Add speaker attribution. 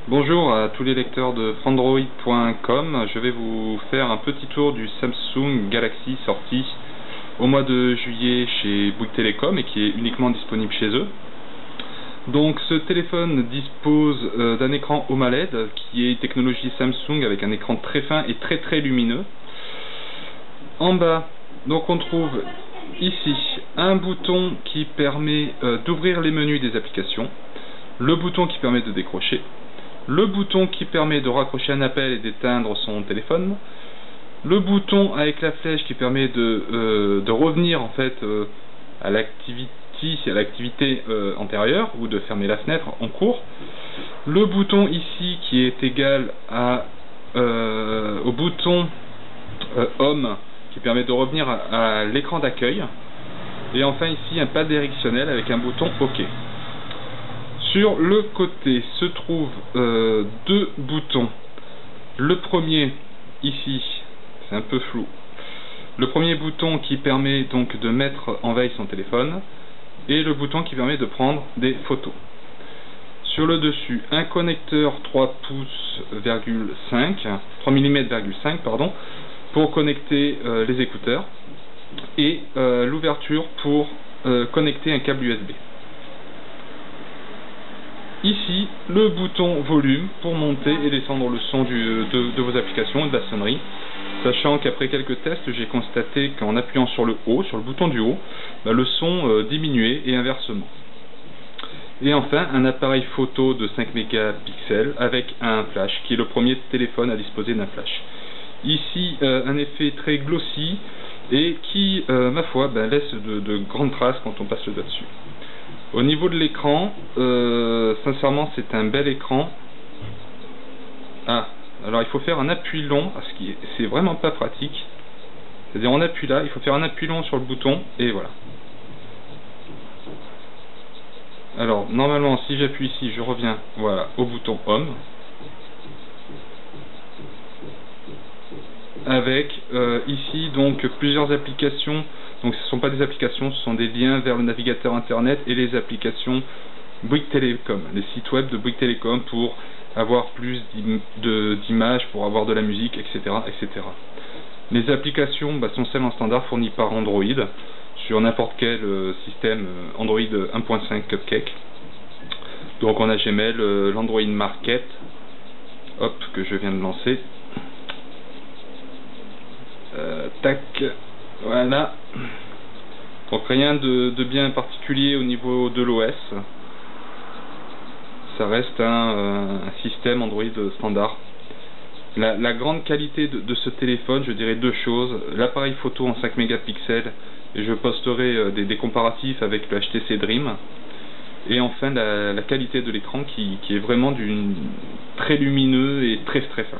Speaker 1: Bonjour à tous les lecteurs de Frandroid.com. Je vais vous faire un petit tour du Samsung Galaxy sorti au mois de juillet chez Bouygues Telecom et qui est uniquement disponible chez eux. Donc ce téléphone dispose d'un écran OLED qui est technologie Samsung avec un écran très fin et très lumineux. En bas, donc on trouve ici un bouton qui permet d'ouvrir les menus des applications, le bouton qui permet de décrocher, le bouton qui permet de raccrocher un appel et d'éteindre son téléphone, le bouton avec la flèche qui permet de revenir en fait à l'activité antérieure ou de fermer la fenêtre en cours, le bouton ici qui est égal au bouton Home qui permet de revenir à l'écran d'accueil, et enfin ici un pad directionnel avec un bouton OK. Sur le côté se trouvent deux boutons. Le premier ici, c'est un peu flou. Le premier bouton qui permet donc de mettre en veille son téléphone et le bouton qui permet de prendre des photos. Sur le dessus, un connecteur 3 mm,5 pardon, pour connecter les écouteurs et l'ouverture pour connecter un câble USB. Ici, le bouton volume pour monter et descendre le son de vos applications et de la sonnerie, sachant qu'après quelques tests, j'ai constaté qu'en appuyant sur le haut, sur le bouton du haut, le son diminuait et inversement. Et enfin, un appareil photo de 5 mégapixels avec un flash, qui est le premier téléphone à disposer d'un flash. Ici, un effet très glossy et qui, ma foi, laisse de grandes traces quand on passe le doigt dessus. Au niveau de l'écran, sincèrement c'est un bel écran. Alors il faut faire un appui long, parce que c'est vraiment pas pratique. C'est-à-dire on appuie là, il faut faire un appui long sur le bouton, et voilà. Alors normalement si j'appuie ici, je reviens voilà, au bouton Home. Avec ici donc plusieurs applications. Donc ce ne sont pas des applications, ce sont des liens vers le navigateur internet et les applications Bouygues Telecom, les sites web de Bouygues Telecom pour avoir plus d'images, pour avoir de la musique, etc. etc. Les applications sont celles en standard fournies par Android sur n'importe quel système Android 1.5 Cupcake. Donc on a Gmail, l'Android Market, hop, que je viens de lancer. Tac. Voilà, donc rien de bien particulier au niveau de l'OS, ça reste un système Android standard. La grande qualité de ce téléphone, je dirais deux choses: l'appareil photo en 5 mégapixels, et je posterai des comparatifs avec le HTC Dream, et enfin la qualité de l'écran qui est vraiment très lumineux et très fin.